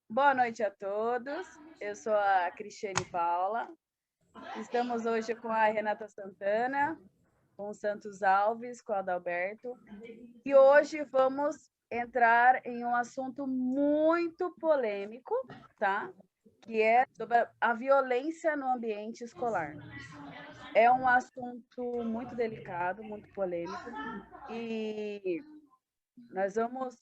Boa noite a todos. Eu sou a Cristiane Paula. Estamos hoje com a Renata Santana, com o Santos Alves, com o Adalberto. E hoje vamos entrar em um assunto muito polêmico, tá? Que é sobre a violência no ambiente escolar. É um assunto muito delicado, muito polêmico. E nós vamos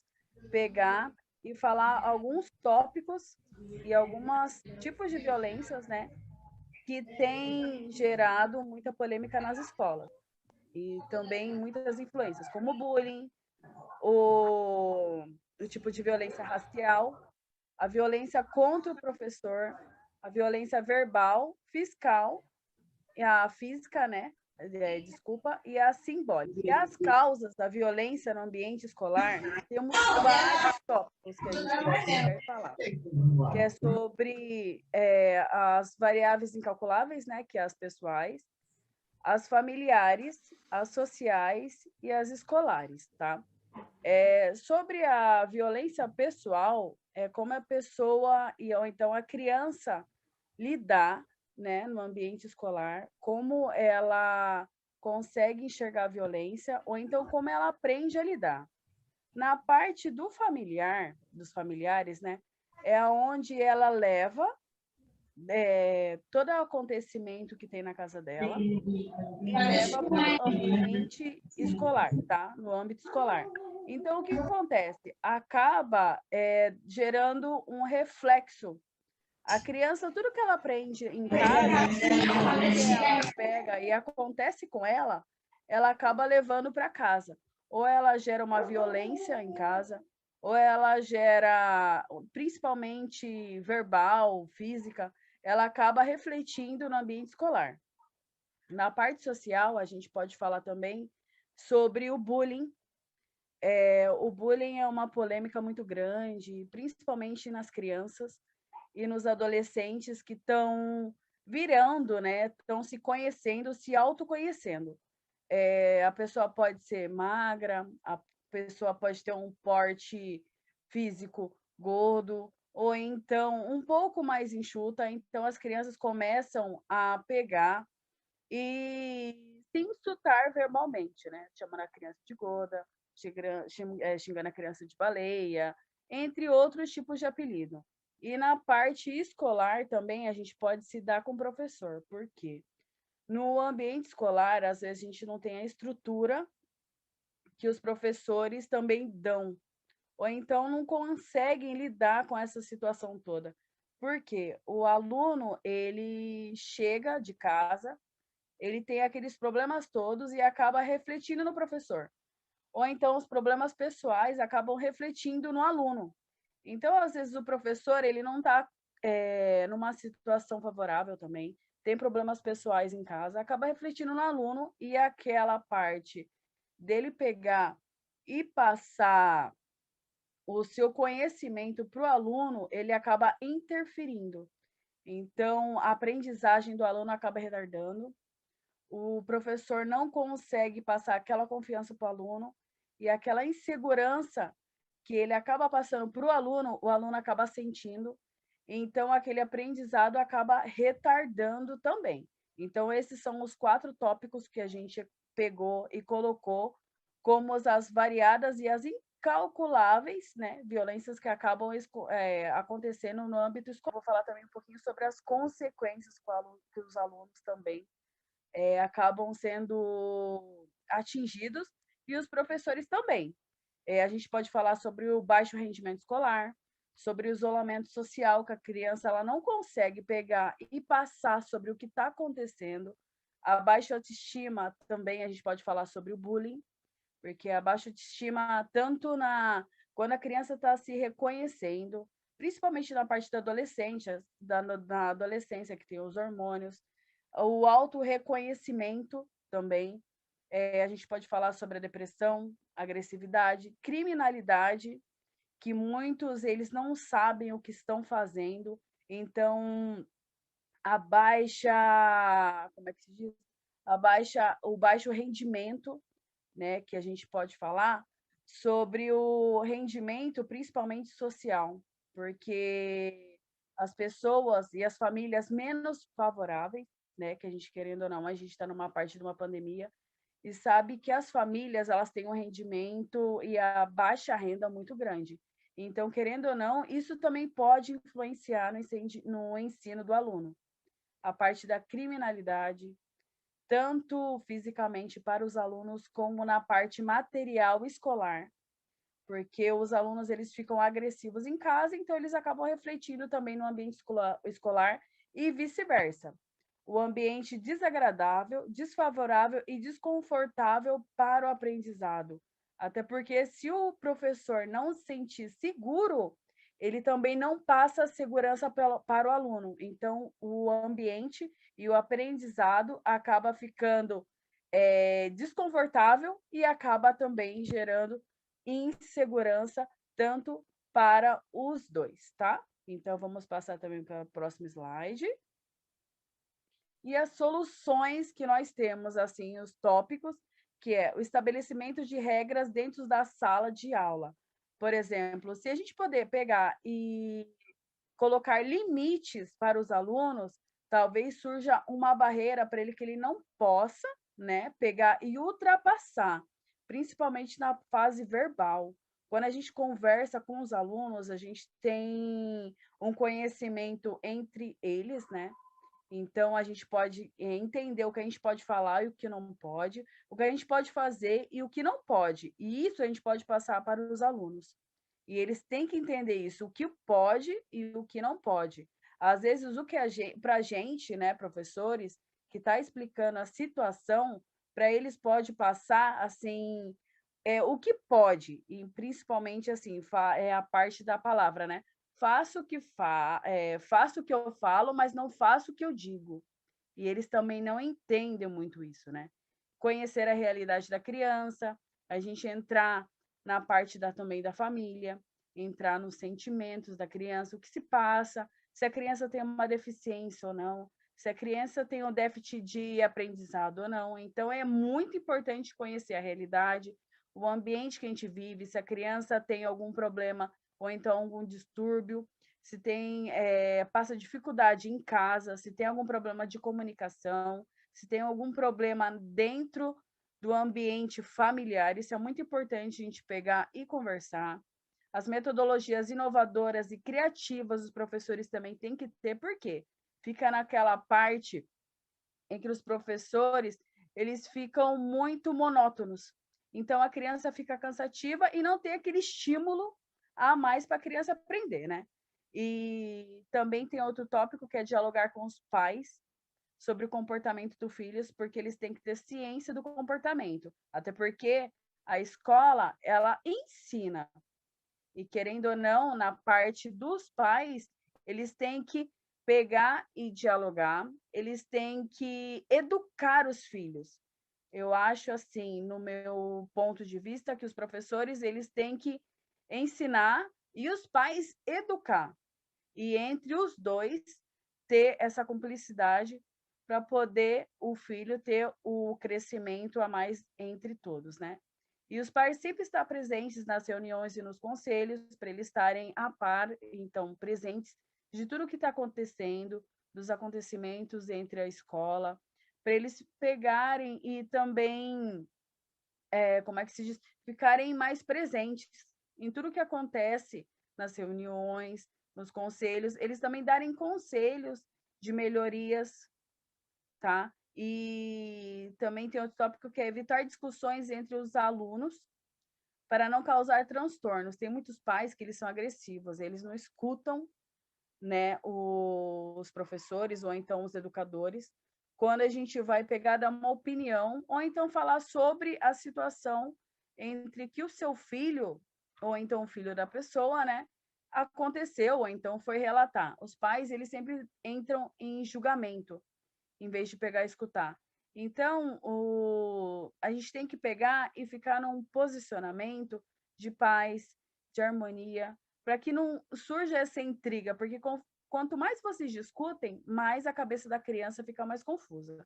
pegar e falar alguns tópicos e alguns tipos de violências, né, que têm gerado muita polêmica nas escolas e também muitas influências, como o bullying, o tipo de violência racial, a violência contra o professor, a violência verbal, fiscal, a física, né? Desculpa, e a simbólica. E as causas da violência no ambiente escolar, temos vários tópicos que a gente pode pegar e falar, que é sobre as variáveis incalculáveis, né, que é as pessoais, as familiares, as sociais e as escolares, tá? Sobre a violência pessoal, é como a pessoa ou então a criança lidar, né, no ambiente escolar, como ela consegue enxergar a violência ou então como ela aprende a lidar. Na parte do familiar, dos familiares, né, é onde ela leva todo o acontecimento que tem na casa dela e leva para o ambiente escolar, tá? No âmbito escolar. Então, o que acontece? Acaba gerando um reflexo. A criança, tudo que ela aprende em casa, tudo que ela pega e acontece com ela acaba levando para casa. Ou ela gera uma violência em casa, ou ela gera, principalmente verbal, física, ela acaba refletindo no ambiente escolar. Na parte social, a gente pode falar também sobre o bullying. O bullying é uma polêmica muito grande, principalmente nas crianças e nos adolescentes que estão virando, né? Estão se conhecendo, se autoconhecendo. A pessoa pode ser magra, a pessoa pode ter um porte físico gordo, ou então um pouco mais enxuta. Então, as crianças começam a pegar e se insultar verbalmente, né? Chamando a criança de gorda, xingando a criança de baleia, entre outros tipos de apelido. E na parte escolar também a gente pode se dar com o professor. Por quê? No ambiente escolar, às vezes a gente não tem a estrutura que os professores também dão, ou então não conseguem lidar com essa situação toda. Por quê? O aluno, ele chega de casa, ele tem aqueles problemas todos e acaba refletindo no professor. Ou então os problemas pessoais acabam refletindo no aluno. Então, às vezes, o professor ele não está numa situação favorável também, tem problemas pessoais em casa, acaba refletindo no aluno e aquela parte dele pegar e passar o seu conhecimento para o aluno, ele acaba interferindo. Então, a aprendizagem do aluno acaba retardando, o professor não consegue passar aquela confiança para o aluno e aquela insegurança que ele acaba passando para o aluno acaba sentindo, então aquele aprendizado acaba retardando também. Então, esses são os 4 tópicos que a gente pegou e colocou como as variadas e as incalculáveis, né, violências que acabam acontecendo no âmbito escolar. Vou falar também um pouquinho sobre as consequências que os alunos também acabam sendo atingidos e os professores também. A gente pode falar sobre o baixo rendimento escolar, sobre o isolamento social, que a criança ela não consegue pegar e passar sobre o que está acontecendo. A baixa autoestima também a gente pode falar sobre o bullying, porque a baixa autoestima, tanto quando a criança está se reconhecendo, principalmente na parte da adolescência, da adolescência, que tem os hormônios, o autorreconhecimento também. A gente pode falar sobre a depressão, agressividade, criminalidade, que muitos eles não sabem o que estão fazendo, então a baixa, como é que se diz? O baixo rendimento, né, que a gente pode falar sobre o rendimento, principalmente social. porque as pessoas e as famílias menos favoráveis, né, que a gente querendo ou não, a gente está numa parte de uma pandemia, e sabe que as famílias elas têm um rendimento e a baixa renda muito grande. Então, querendo ou não, isso também pode influenciar no ensino do aluno. A parte da criminalidade, tanto fisicamente para os alunos, como na parte material escolar, porque os alunos eles ficam agressivos em casa, então eles acabam refletindo também no ambiente escolar e vice-versa. O ambiente desagradável, desfavorável e desconfortável para o aprendizado. Até porque se o professor não se sentir seguro, ele também não passa segurança para o aluno. Então, o ambiente e o aprendizado acaba ficando desconfortável e acaba também gerando insegurança tanto para os dois, tá? Então, vamos passar também para o próximo slide. E as soluções que nós temos, assim, os tópicos, que é o estabelecimento de regras dentro da sala de aula. Por exemplo, se a gente poder pegar e colocar limites para os alunos, talvez surja uma barreira para ele que ele não possa, né, pegar e ultrapassar, principalmente na fase verbal. Quando a gente conversa com os alunos, a gente tem um conhecimento entre eles, né? Então, a gente pode entender o que a gente pode falar e o que não pode, o que a gente pode fazer e o que não pode. E isso a gente pode passar para os alunos. E eles têm que entender isso, o que pode e o que não pode. Às vezes, o que para a gente, né, professores, que está explicando a situação, para eles pode passar assim, o que pode, e principalmente assim, é a parte da palavra, né? Faço o que eu falo, mas não faço o que eu digo. E eles também não entendem muito isso, né? Conhecer a realidade da criança, a gente entrar na parte também da família, entrar nos sentimentos da criança, o que se passa, se a criança tem uma deficiência ou não, se a criança tem um déficit de aprendizado ou não. Então, é muito importante conhecer a realidade, o ambiente que a gente vive, se a criança tem algum problema ou então algum distúrbio, se tem passa dificuldade em casa, se tem algum problema de comunicação, se tem algum problema dentro do ambiente familiar. Isso é muito importante a gente pegar e conversar. As metodologias inovadoras e criativas os professores também têm que ter, por quê? Fica naquela parte em que os professores eles ficam muito monótonos. Então, a criança fica cansativa e não tem aquele estímulo a mais para a criança aprender, né? E também tem outro tópico que é dialogar com os pais sobre o comportamento dos filhos, porque eles têm que ter ciência do comportamento. Até porque a escola, ela ensina. E querendo ou não, na parte dos pais, eles têm que pegar e dialogar, eles têm que educar os filhos. Eu acho assim, no meu ponto de vista, que os professores eles têm que ensinar e os pais educar. E entre os dois ter essa cumplicidade para poder o filho ter o crescimento a mais entre todos, né? E os pais sempre estão presentes nas reuniões e nos conselhos, para eles estarem a par, então, presentes de tudo o que está acontecendo, dos acontecimentos entre a escola, para eles pegarem e também, como é que se diz, ficarem mais presentes em tudo que acontece nas reuniões, nos conselhos, eles também darem conselhos de melhorias, tá? E também tem outro tópico que é evitar discussões entre os alunos para não causar transtornos. Tem muitos pais que eles são agressivos, eles não escutam, né, os professores ou então os educadores, quando a gente vai pegar dar uma opinião ou então falar sobre a situação entre que o seu filho ou então o filho da pessoa, né, aconteceu ou então foi relatar. Os pais, eles sempre entram em julgamento em vez de pegar e escutar. Então, a gente tem que pegar e ficar num posicionamento de paz, de harmonia, para que não surja essa intriga, porque quanto mais vocês discutem, mais a cabeça da criança fica mais confusa.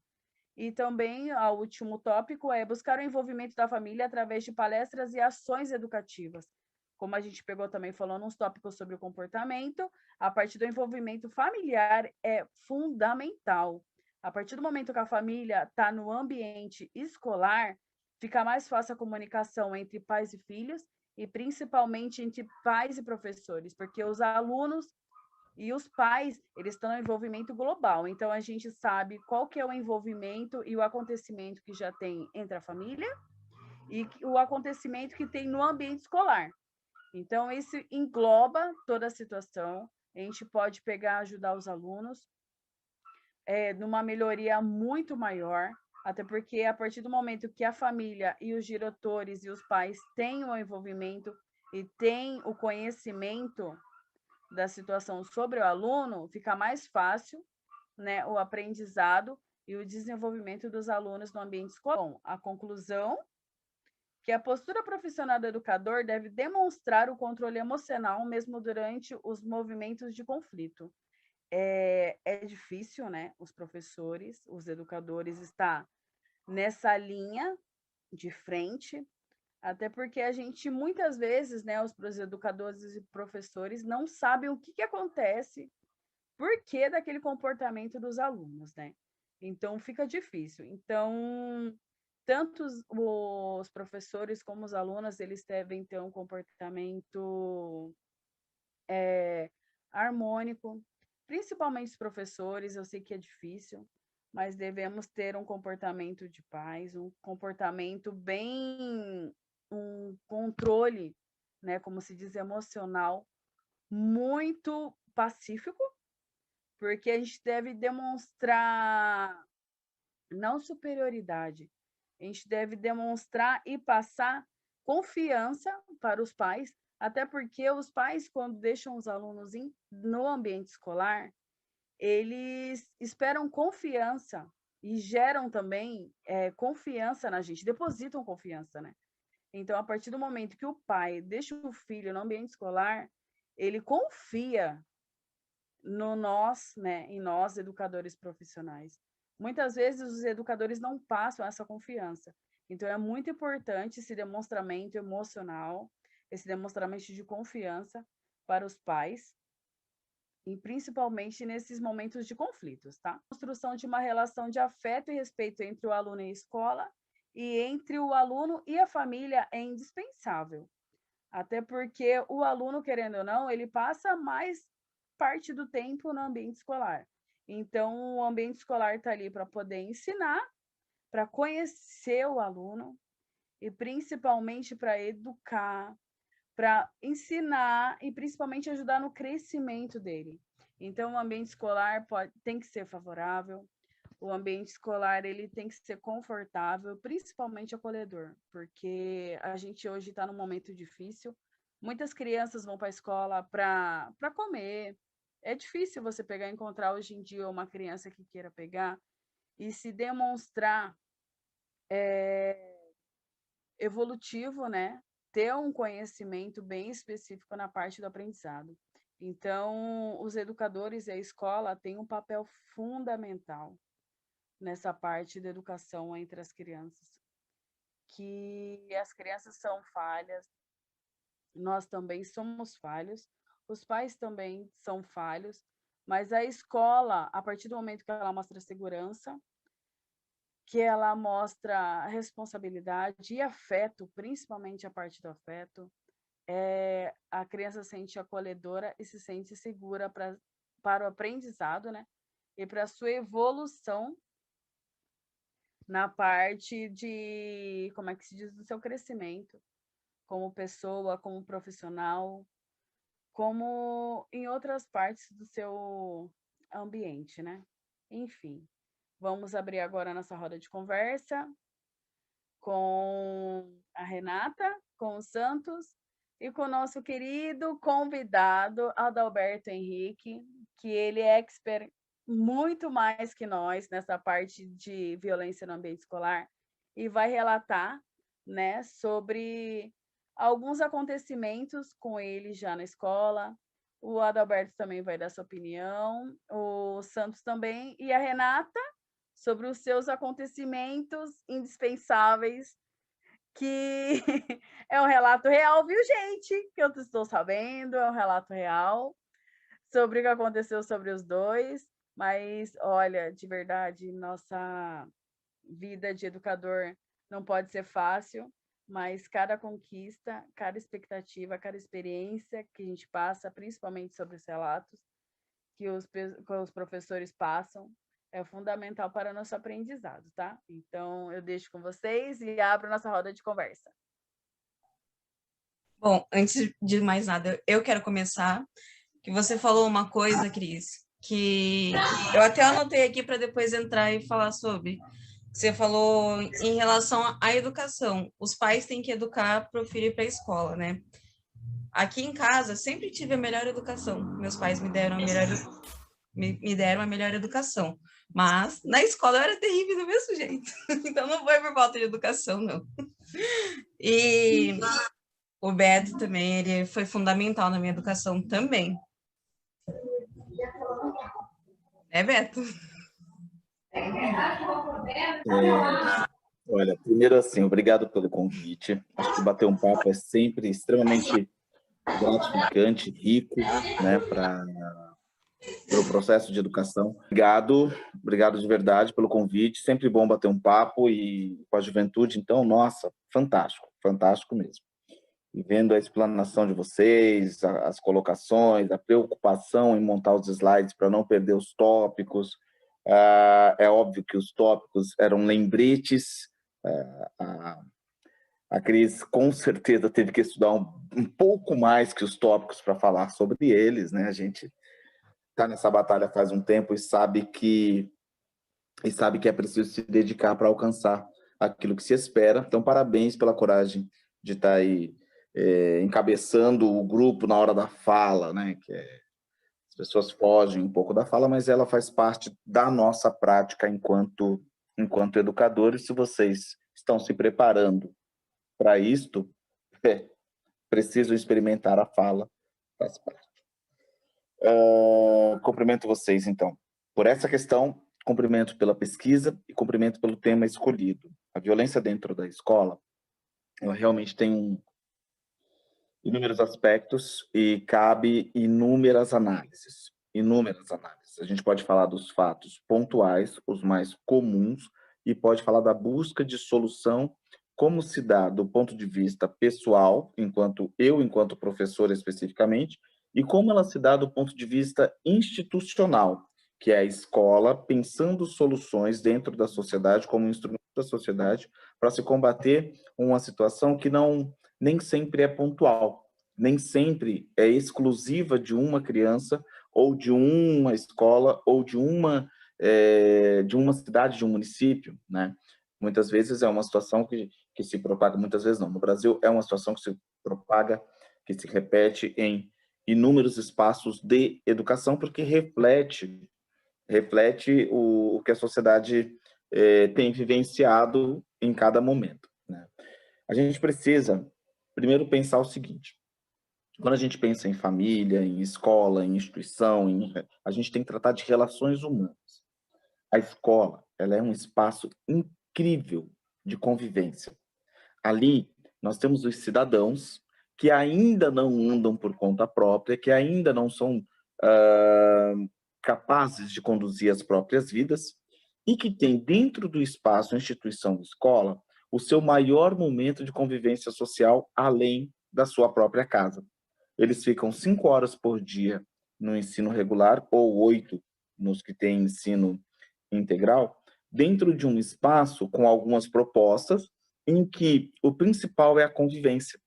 E também, o último tópico é buscar o envolvimento da família através de palestras e ações educativas. como a gente pegou também falando uns tópicos sobre o comportamento, a partir do envolvimento familiar é fundamental. A partir do momento que a família está no ambiente escolar, fica mais fácil a comunicação entre pais e filhos, e principalmente entre pais e professores, porque os alunos e os pais, eles estão no envolvimento global. Então, a gente sabe qual que é o envolvimento e o acontecimento que já tem entre a família e o acontecimento que tem no ambiente escolar. Então, isso engloba toda a situação. A gente pode pegar, ajudar os alunos numa melhoria muito maior, até porque a partir do momento que a família e os diretores e os pais têm o envolvimento e têm o conhecimento da situação sobre o aluno, fica mais fácil, né, o aprendizado e o desenvolvimento dos alunos no ambiente escolar. Bom, a conclusão que a postura profissional do educador deve demonstrar o controle emocional mesmo durante os movimentos de conflito. É difícil, né? Os professores, os educadores estar nessa linha de frente, até porque a gente muitas vezes, né, os educadores e professores não sabem o que acontece, por que daquele comportamento dos alunos, né? Então fica difícil. Então, tanto os professores como os alunos, eles devem ter um comportamento harmônico, principalmente os professores, eu sei que é difícil, mas devemos ter um comportamento de paz, um comportamento bem, um controle, né, como se diz, emocional, muito pacífico, porque a gente deve demonstrar não superioridade, a gente deve demonstrar e passar confiança para os pais, até porque os pais, quando deixam os alunos no ambiente escolar, eles esperam confiança e geram também confiança na gente, depositam confiança, né? Então, a partir do momento que o pai deixa o filho no ambiente escolar, ele confia no nós, né, em nós, educadores profissionais. Muitas vezes os educadores não passam essa confiança. Então, é muito importante esse demonstramento emocional, esse demonstramento de confiança para os pais, e principalmente nesses momentos de conflitos, tá? A construção de uma relação de afeto e respeito entre o aluno e a escola e entre o aluno e a família é indispensável. Até porque o aluno, querendo ou não, ele passa mais parte do tempo no ambiente escolar. Então, o ambiente escolar está ali para poder ensinar, para conhecer o aluno e principalmente para educar, para ensinar e principalmente ajudar no crescimento dele. Então, o ambiente escolar tem que ser favorável, o ambiente escolar ele tem que ser confortável, principalmente acolhedor, porque a gente hoje está num momento difícil. Muitas crianças vão para a escola para comer. É difícil você pegar e encontrar hoje em dia uma criança que queira pegar e se demonstrar evolutivo, né? Ter um conhecimento bem específico na parte do aprendizado. Então, os educadores e a escola têm um papel fundamental nessa parte da educação entre as crianças, que as crianças são falhas, nós também somos falhos, os pais também são falhos, mas a escola, a partir do momento que ela mostra segurança, que ela mostra responsabilidade e afeto, principalmente a parte do afeto, a criança se sente acolhedora e se sente segura para o aprendizado, né? E para a sua evolução na parte de, como é que se diz, do seu crescimento como pessoa, como profissional, como em outras partes do seu ambiente, né? Enfim, vamos abrir agora a nossa roda de conversa com a Renata, com o Santos e com o nosso querido convidado, Adalberto Henrique, que ele é expert muito mais que nós nessa parte de violência no ambiente escolar e vai relatar, né, sobre alguns acontecimentos com ele já na escola. O Adalberto também vai dar sua opinião, o Santos também, e a Renata sobre os seus acontecimentos indispensáveis que é um relato real, viu, gente? Que eu estou sabendo, é um relato real sobre o que aconteceu sobre os dois. Mas, olha, de verdade, nossa vida de educador não pode ser fácil, mas cada conquista, cada expectativa, cada experiência que a gente passa, principalmente sobre os relatos que os professores passam, é fundamental para o nosso aprendizado, tá? Então, eu deixo com vocês e abro nossa roda de conversa. Bom, antes de mais nada, eu quero começar, que você falou uma coisa, Cris, que eu até anotei aqui para depois entrar e falar sobre. Você falou em relação à educação. Os pais têm que educar para o filho ir para a escola, né? Aqui em casa, sempre tive a melhor educação. Meus pais me deram a melhor educação. Mas na escola eu era terrível do mesmo jeito. Então não foi por falta de educação, não. E o Beto também, ele foi fundamental na minha educação também. É, Beto? Olha, primeiro assim, obrigado pelo convite. Acho que bater um papo é sempre extremamente gratificante, rico, né, para o processo de educação. Obrigado de verdade pelo convite. Sempre bom bater um papo e com a juventude, então, nossa, fantástico, fantástico mesmo. E vendo a explanação de vocês, as colocações, a preocupação em montar os slides para não perder os tópicos. É óbvio que os tópicos eram lembretes. A Cris com certeza teve que estudar um pouco mais que os tópicos para falar sobre eles, né? A gente está nessa batalha faz um tempo e sabe que é preciso se dedicar para alcançar aquilo que se espera. Então, parabéns pela coragem de estar aí encabeçando o grupo na hora da fala, né? As pessoas fogem um pouco da fala, mas ela faz parte da nossa prática enquanto educadores. Se vocês estão se preparando para isto, precisam experimentar a fala, faz parte. Cumprimento vocês, então, por essa questão, cumprimento pela pesquisa e cumprimento pelo tema escolhido. A violência dentro da escola, ela realmente tem inúmeros aspectos e cabe inúmeras análises. Inúmeras análises. A gente pode falar dos fatos pontuais, os mais comuns, e pode falar da busca de solução, como se dá do ponto de vista pessoal, enquanto professor especificamente, e como ela se dá do ponto de vista institucional, que é a escola pensando soluções dentro da sociedade, como um instrumento da sociedade, para se combater uma situação que nem sempre é pontual, nem sempre é exclusiva de uma criança, ou de uma escola, ou de uma cidade, de um município, né? Muitas vezes é uma situação que se propaga, muitas vezes não, no Brasil é uma situação que se propaga, que se repete em inúmeros espaços de educação, porque reflete o que a sociedade tem vivenciado em cada momento, né? A gente precisa, primeiro, pensar o seguinte: quando a gente pensa em família, em escola, em instituição, a gente tem que tratar de relações humanas. A escola, ela é um espaço incrível de convivência. Ali, nós temos os cidadãos que ainda não andam por conta própria, que ainda não são capazes de conduzir as próprias vidas e que tem dentro do espaço, instituição, escola, o seu maior momento de convivência social além da sua própria casa. Eles ficam 5 horas por dia no ensino regular, ou 8 nos que têm ensino integral, dentro de um espaço com algumas propostas em que o principal é a convivência.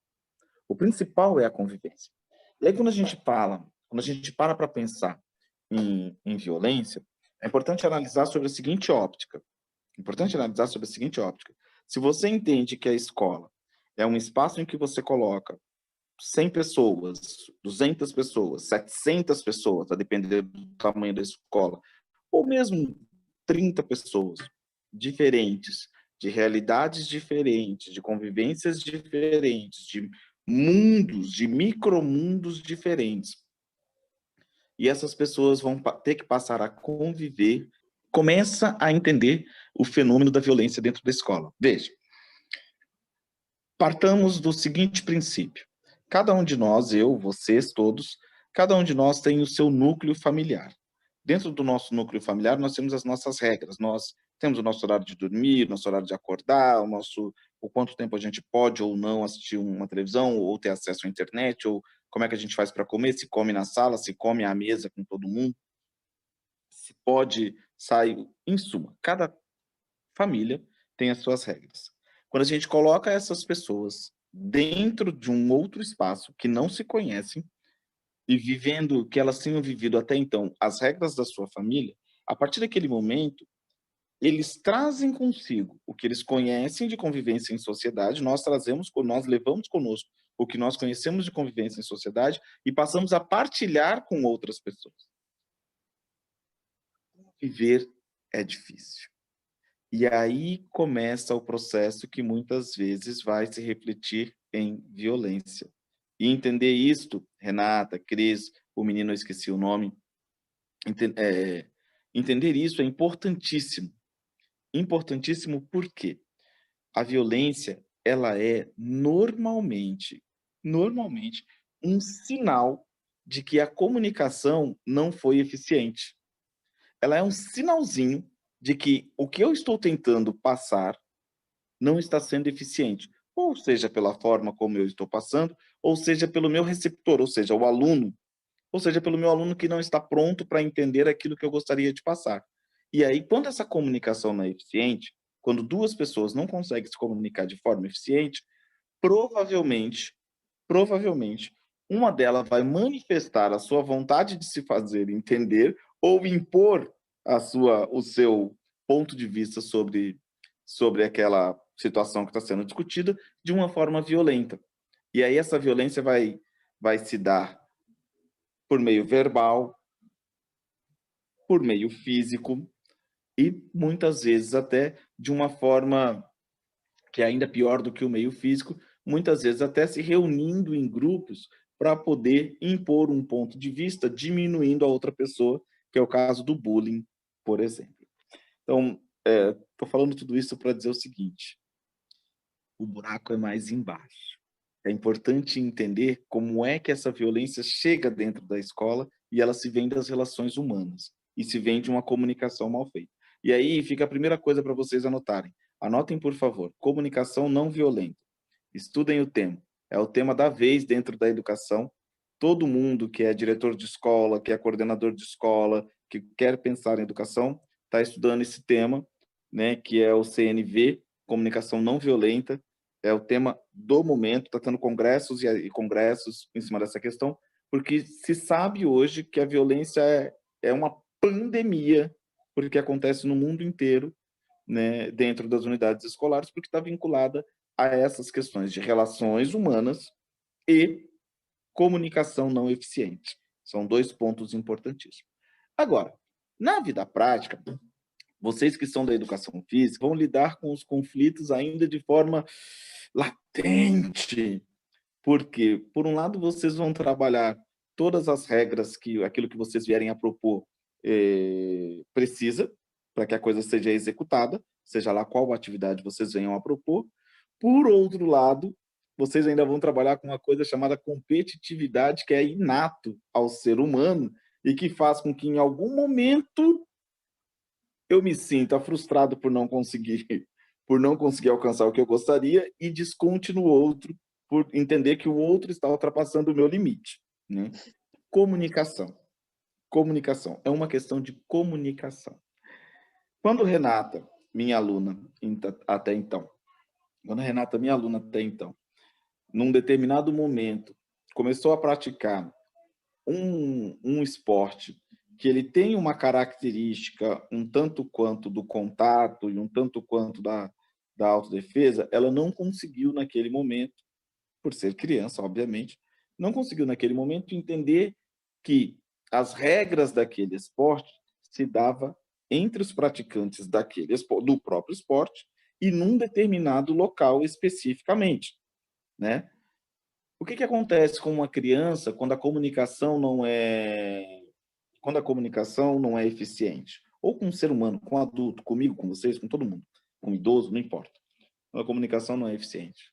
O principal é a convivência. E aí, quando a gente para pensar em violência, é importante analisar sobre a seguinte óptica. Se você entende que a escola é um espaço em que você coloca 100 pessoas, 200 pessoas, 700 pessoas, a depender do tamanho da escola, ou mesmo 30 pessoas diferentes, de realidades diferentes, de convivências diferentes, de mundos, de micromundos diferentes. E essas pessoas vão ter que passar a conviver, começa a entender o fenômeno da violência dentro da escola. Veja, partamos do seguinte princípio. Cada um de nós, eu, vocês, todos, cada um de nós tem o seu núcleo familiar. Dentro do nosso núcleo familiar, nós temos as nossas regras. Nós temos o nosso horário de dormir, nosso horário de acordar, o quanto tempo a gente pode ou não assistir uma televisão, ou ter acesso à internet, ou como é que a gente faz para comer, se come na sala, se come à mesa com todo mundo, se pode sair. Em suma, cada família tem as suas regras. Quando a gente coloca essas pessoas dentro de um outro espaço que não se conhecem e vivendo que elas tenham vivido até então as regras da sua família, a partir daquele momento, eles trazem consigo o que eles conhecem de convivência em sociedade, nós levamos conosco o que nós conhecemos de convivência em sociedade e passamos a partilhar com outras pessoas. Viver é difícil. E aí começa o processo que muitas vezes vai se refletir em violência. E entender isto, Renata, Cris, o menino, eu esqueci o nome, entender isso é importantíssimo. Importantíssimo porque a violência, ela é normalmente um sinal de que a comunicação não foi eficiente. Ela é um sinalzinho de que o que eu estou tentando passar não está sendo eficiente, ou seja, pela forma como eu estou passando, ou seja, pelo meu receptor, ou seja, o aluno, ou seja, pelo meu aluno que não está pronto para entender aquilo que eu gostaria de passar. E aí, quando essa comunicação não é eficiente, quando duas pessoas não conseguem se comunicar de forma eficiente, provavelmente, uma delas vai manifestar a sua vontade de se fazer entender ou impor o seu ponto de vista sobre aquela situação que está sendo discutida de uma forma violenta. E aí essa violência vai se dar por meio verbal, por meio físico e muitas vezes até de uma forma que é ainda pior do que o meio físico, muitas vezes até se reunindo em grupos para poder impor um ponto de vista, diminuindo a outra pessoa, que é o caso do bullying, por exemplo. Então, estou falando tudo isso para dizer o seguinte: o buraco é mais embaixo. É importante entender como é que essa violência chega dentro da escola e ela se vem das relações humanas e se vem de uma comunicação mal feita. E aí fica a primeira coisa para vocês anotarem. Anotem, por favor, comunicação não violenta. Estudem o tema. É o tema da vez dentro da educação. Todo mundo que é diretor de escola, que é coordenador de escola, que quer pensar em educação, está estudando esse tema, né, que é o CNV, comunicação não violenta. É o tema do momento, está tendo congressos e congressos em cima dessa questão, porque se sabe hoje que a violência é uma pandemia, porque acontece no mundo inteiro, né, dentro das unidades escolares, porque está vinculada a essas questões de relações humanas e comunicação não eficiente. São dois pontos importantíssimos. Agora, na vida prática, vocês que são da educação física vão lidar com os conflitos ainda de forma latente, porque, por um lado, vocês vão trabalhar todas as regras que aquilo que vocês vierem a propor precisa, para que a coisa seja executada, seja lá qual atividade vocês venham a propor. Por outro lado, vocês ainda vão trabalhar com uma coisa chamada competitividade, que é inato ao ser humano e que faz com que, em algum momento, eu me sinta frustrado por não conseguir alcançar o que eu gostaria e desconte no outro por entender que o outro está ultrapassando o meu limite, né? Comunicação. Comunicação. É uma questão de comunicação. Quando Renata, minha aluna até então, num determinado momento, começou a praticar um esporte que ele tem uma característica um tanto quanto do contato e um tanto quanto da autodefesa, ela não conseguiu naquele momento, por ser criança, obviamente, não conseguiu naquele momento entender que as regras daquele esporte se dava entre os praticantes do próprio esporte e num determinado local especificamente, né? O que acontece com uma criança quando a comunicação não é eficiente? Ou com um ser humano, com um adulto, comigo, com vocês, com todo mundo, com um idoso, não importa. Quando a comunicação não é eficiente.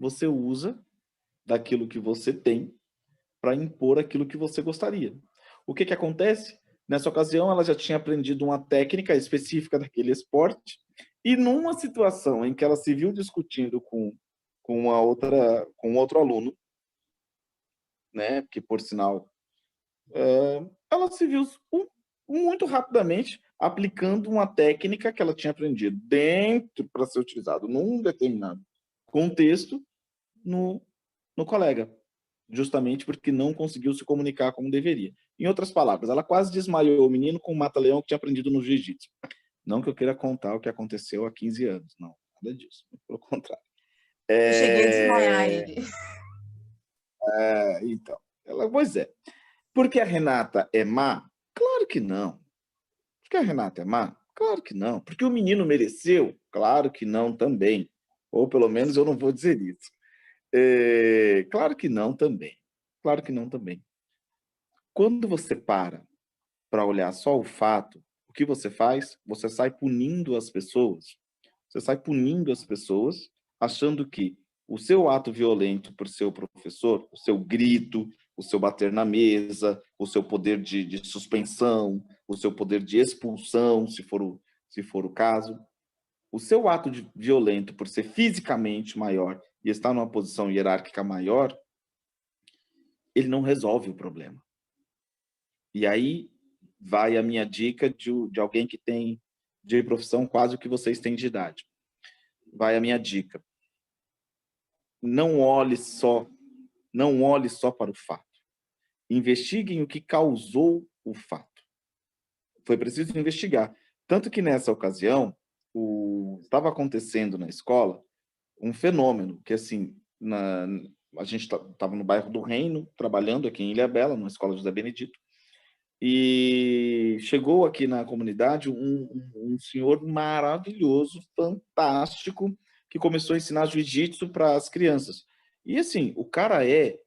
você usa daquilo que você tem para impor aquilo que você gostaria. O que acontece? Nessa ocasião, ela já tinha aprendido uma técnica específica daquele esporte, e numa situação em que ela se viu discutindo com um outro aluno, né, que por sinal, ela se viu muito rapidamente aplicando uma técnica que ela tinha aprendido dentro para ser utilizado num determinado contexto no colega, justamente porque não conseguiu se comunicar como deveria. Em outras palavras, ela quase desmaiou o menino com o mata-leão que tinha aprendido no jiu-jitsu. Não que eu queira contar o que aconteceu há 15 anos, não, nada disso, pelo contrário. Eu cheguei a desmaiar ele. Então, pois é. Porque a Renata é má? Claro que não. Porque a Renata é má? Claro que não. Porque o menino mereceu? Claro que não também. Ou pelo menos eu não vou dizer isso. Claro que não também. Claro que não também. Quando você para olhar só o fato, o que você faz? Você sai punindo as pessoas. Você sai punindo as pessoas, achando que o seu ato violento por seu professor, o seu grito, o seu bater na mesa, o seu poder de suspensão, o seu poder de expulsão, se for o caso, o seu ato violento por ser fisicamente maior e estar numa posição hierárquica maior, ele não resolve o problema. E aí vai a minha dica de alguém que tem de profissão quase o que vocês têm de idade. Vai a minha dica. Não olhe só para o fato. Investiguem o que causou o fato. Foi preciso investigar. Tanto que nessa ocasião, estava acontecendo na escola um fenômeno que, assim, a gente estava no bairro do Reino, trabalhando aqui em Ilhabela, numa escola José Benedito, e chegou aqui na comunidade um senhor maravilhoso, fantástico, que começou a ensinar jiu-jitsu para as crianças. E assim, o cara ele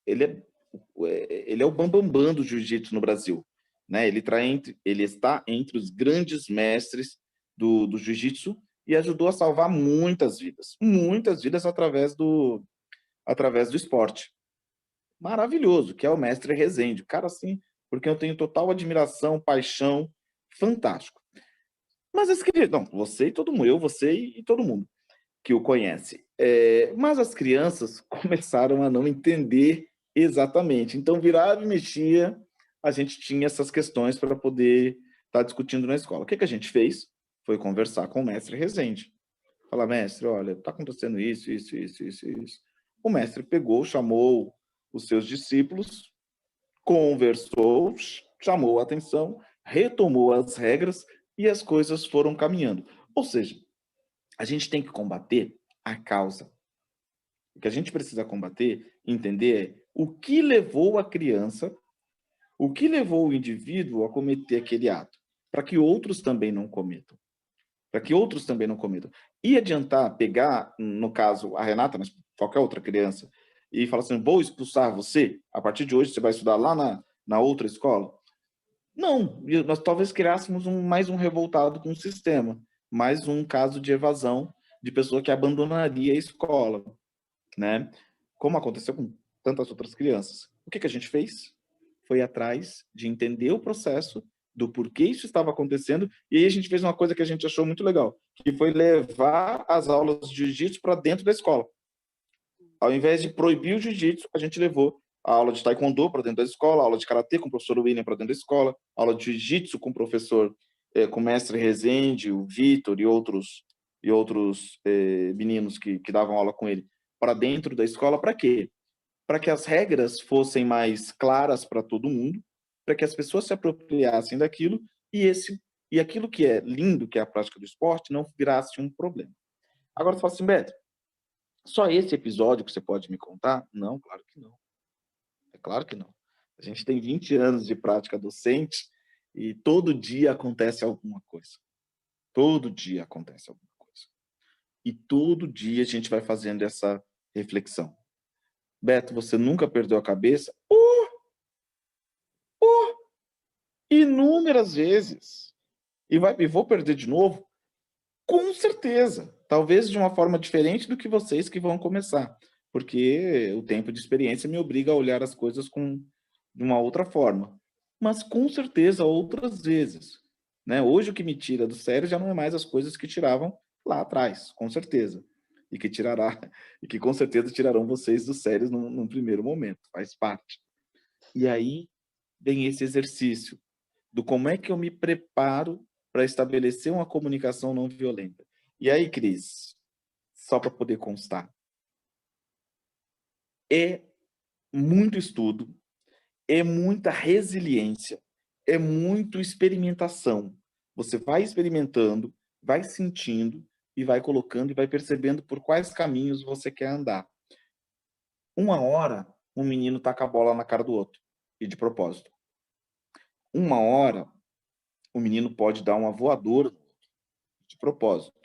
é o bambambam do jiu-jitsu no Brasil, né? Ele está entre os grandes mestres do jiu-jitsu e ajudou a salvar muitas vidas através do esporte. Maravilhoso, que é o mestre Rezende. O cara, assim, porque eu tenho total admiração, paixão, fantástico. Mas as crianças, não, você e todo mundo, você e todo mundo que o conhece. Mas as crianças começaram a não entender exatamente. Então, virava e mexia, a gente tinha essas questões para poder estar discutindo na escola. O que a gente fez? Foi conversar com o mestre Rezende. Falar, mestre, olha, está acontecendo isso. O mestre pegou, chamou os seus discípulos, conversou, chamou a atenção, retomou as regras e as coisas foram caminhando. Ou seja, a gente tem que combater a causa. O que a gente precisa combater, entender é o que levou a criança, o que levou o indivíduo a cometer aquele ato, para que outros também não cometam. E adiantar pegar, no caso, a Renata, mas qualquer outra criança, e falar assim, vou expulsar você, a partir de hoje você vai estudar lá na outra escola? Não, nós talvez criássemos mais um revoltado com o sistema, mais um caso de evasão de pessoa que abandonaria a escola, né? Como aconteceu com tantas outras crianças. O que a gente fez? Foi atrás de entender o processo, do porquê isso estava acontecendo, e aí a gente fez uma coisa que a gente achou muito legal, que foi levar as aulas de jiu-jitsu para dentro da escola. Ao invés de proibir o jiu-jitsu, a gente levou a aula de taekwondo para dentro da escola, a aula de karatê com o professor William para dentro da escola, a aula de jiu-jitsu com o professor, com o mestre Rezende, o Vitor e outros meninos que davam aula com ele para dentro da escola. Para quê? Para que as regras fossem mais claras para todo mundo, para que as pessoas se apropriassem daquilo e aquilo que é lindo, que é a prática do esporte, não virasse um problema. Agora você fala assim, Beto, só esse episódio que você pode me contar? Não, claro que não. É claro que não. A gente tem 20 anos de prática docente e todo dia acontece alguma coisa. Todo dia acontece alguma coisa. E todo dia a gente vai fazendo essa reflexão. Beto, você nunca perdeu a cabeça? Inúmeras vezes. E vou perder de novo? Com certeza. talvez de uma forma diferente do que vocês que vão começar, porque o tempo de experiência me obriga a olhar as coisas de uma outra forma. Mas com certeza outras vezes, né? Hoje o que me tira do sério já não é mais as coisas que tiravam lá atrás, com certeza. E que tirará, e que com certeza tirarão vocês do sério num primeiro momento, faz parte. E aí vem esse exercício do como é que eu me preparo para estabelecer uma comunicação não violenta. E aí, Cris, só para poder constar, é muito estudo, é muita resiliência, é muito experimentação. Você vai experimentando, vai sentindo e vai colocando e vai percebendo por quais caminhos você quer andar. Uma hora, um menino taca a bola na cara do outro, e de propósito. Uma hora, o menino pode dar uma voadora de propósito.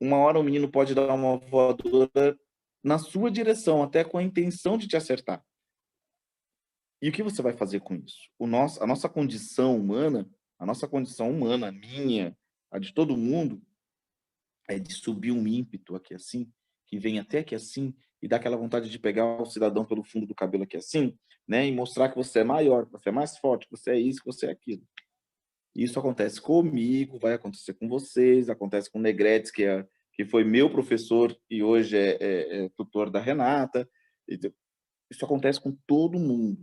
Uma hora, o menino pode dar uma voadora na sua direção, até com a intenção de te acertar. E o que você vai fazer com isso? A nossa condição humana, a minha, a de todo mundo, é de subir um ímpeto aqui assim, que vem até aqui assim, e dá aquela vontade de pegar o cidadão pelo fundo do cabelo aqui assim, né? E mostrar que você é maior, que você é mais forte, que você é isso, que você é aquilo. Isso acontece comigo, vai acontecer com vocês, acontece com o Negretti, que foi meu professor e hoje é tutor da Renata. Isso acontece com todo mundo.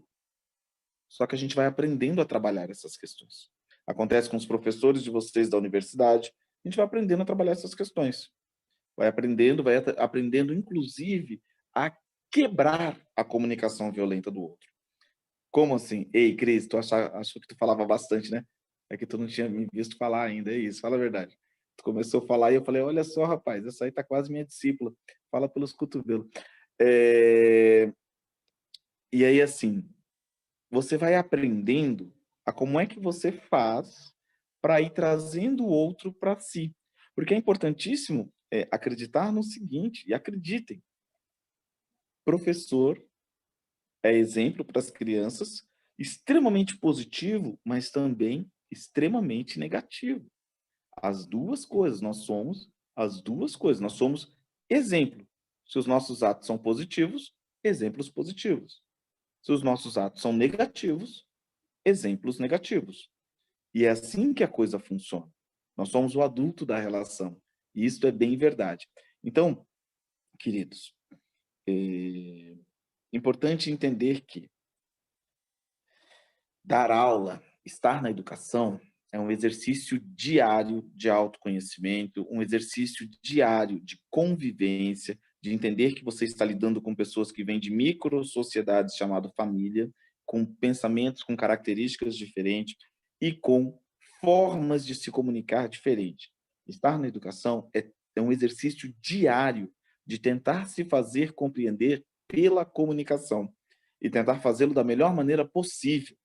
Só que a gente vai aprendendo a trabalhar essas questões. Acontece com os professores de vocês da universidade, a gente vai aprendendo a trabalhar essas questões. Vai aprendendo, inclusive, a quebrar a comunicação violenta do outro. Como assim? Ei, Cris, achou que tu falava bastante, né? É que tu não tinha me visto falar ainda, é isso, fala a verdade. Tu começou a falar e eu falei, olha só, rapaz, essa aí tá quase minha discípula, fala pelos cotovelos. E aí, assim, você vai aprendendo a como é que você faz para ir trazendo o outro para si. Porque é importantíssimo acreditar no seguinte, e acreditem, professor é exemplo para as crianças, extremamente positivo, mas também extremamente negativo. As duas coisas, nós somos as duas coisas, nós somos exemplo. Se os nossos atos são positivos, exemplos positivos. Se os nossos atos são negativos, exemplos negativos. E é assim que a coisa funciona. Nós somos o adulto da relação. E isso é bem verdade. Então, queridos, é importante entender que dar aula, estar na educação, é um exercício diário de autoconhecimento, um exercício diário de convivência, de entender que você está lidando com pessoas que vêm de micro-sociedades chamado família, com pensamentos, com características diferentes e com formas de se comunicar diferentes. Estar na educação é um exercício diário de tentar se fazer compreender pela comunicação e tentar fazê-lo da melhor maneira possível,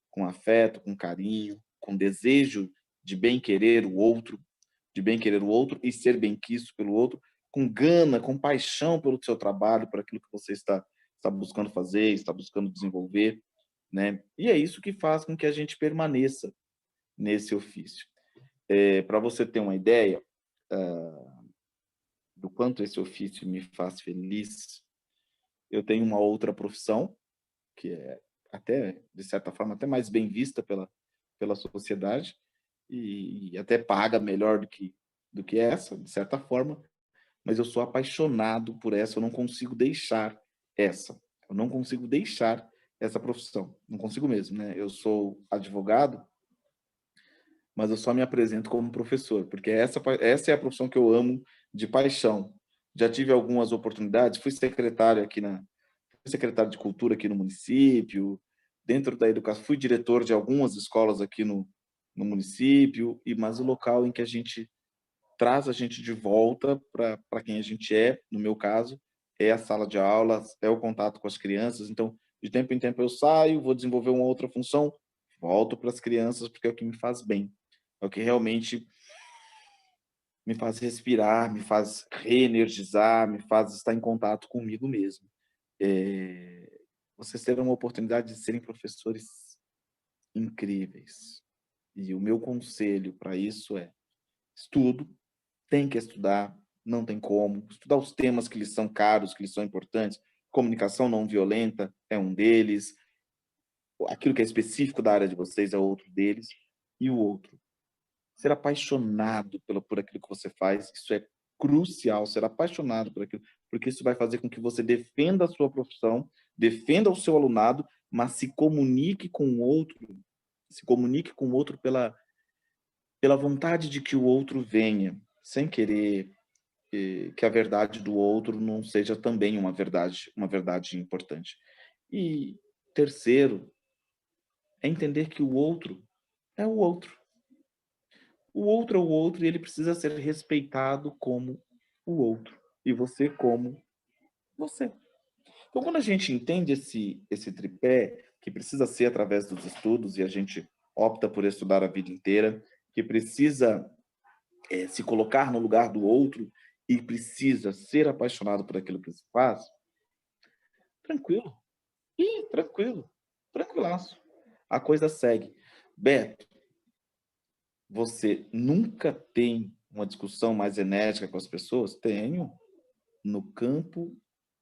com afeto, com carinho, com desejo de bem querer o outro e ser bem quisto pelo outro, com gana, com paixão pelo seu trabalho, por aquilo que você está buscando fazer, está buscando desenvolver, né? E é isso que faz com que a gente permaneça nesse ofício. Para você ter uma ideia do quanto esse ofício me faz feliz, eu tenho uma outra profissão, que é até, de certa forma, até mais bem vista pela sociedade e até paga melhor do que essa, de certa forma, mas eu sou apaixonado por essa, eu não consigo deixar essa. Eu não consigo deixar essa profissão. Não consigo mesmo, né? Eu sou advogado, mas eu só me apresento como professor, porque essa é a profissão que eu amo de paixão. Já tive algumas oportunidades, fui secretário de cultura aqui no município, dentro da educação, fui diretor de algumas escolas aqui no município, mas o local em que a gente traz a gente de volta para quem a gente é, no meu caso, é a sala de aulas, é o contato com as crianças. Então, de tempo em tempo eu saio, vou desenvolver uma outra função, volto para as crianças, porque é o que me faz bem, é o que realmente me faz respirar, me faz reenergizar, me faz estar em contato comigo mesmo. Vocês terão uma oportunidade de serem professores incríveis. E o meu conselho para isso é: Estudo, tem que estudar, não tem como. Estudar os temas que lhes são caros, que lhes são importantes. Comunicação não violenta é um deles. Aquilo que é específico da área de vocês é outro deles. E o outro, ser apaixonado por aquilo que você faz, isso é crucial, ser apaixonado por aquilo, porque isso vai fazer com que você defenda a sua profissão, defenda o seu alunado, mas se comunique com o outro, pela vontade de que o outro venha, sem querer que a verdade do outro não seja também uma verdade importante. E terceiro, é entender que o outro é o outro. O outro é o outro e ele precisa ser respeitado como o outro. E você como você. Então, quando a gente entende esse tripé, que precisa ser através dos estudos, e a gente opta por estudar a vida inteira, que precisa se colocar no lugar do outro e precisa ser apaixonado por aquilo que se faz, tranquilo. Tranquilo. Tranquilaço. A coisa segue. Beto, você nunca tem uma discussão mais enérgica com as pessoas? Tenho. No campo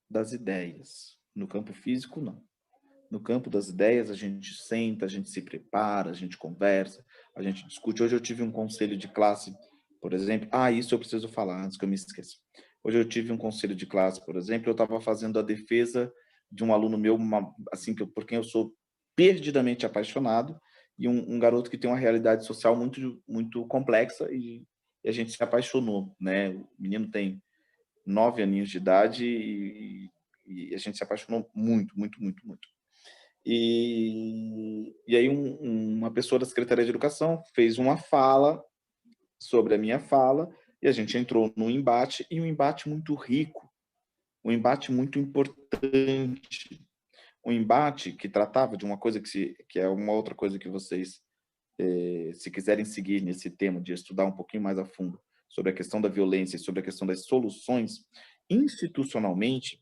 das ideias. No campo físico, não. No campo das ideias, a gente senta, a gente se prepara, a gente conversa, a gente discute. Hoje eu tive um conselho de classe, por exemplo. Isso eu preciso falar antes que eu me esqueça. Hoje eu tive um conselho de classe, por exemplo, eu estava fazendo a defesa de um aluno meu, assim, por quem eu sou perdidamente apaixonado, e um garoto que tem uma realidade social muito, muito complexa, e a gente se apaixonou, né? O menino tem 9 aninhos de idade e a gente se apaixonou muito, muito, muito, muito. E aí uma pessoa da Secretaria de Educação fez uma fala sobre a minha fala e a gente entrou num embate, e um embate muito rico, um embate muito importante, um embate que tratava de uma coisa que é uma outra coisa que vocês, se quiserem seguir nesse tema de estudar um pouquinho mais a fundo sobre a questão da violência e sobre a questão das soluções, institucionalmente,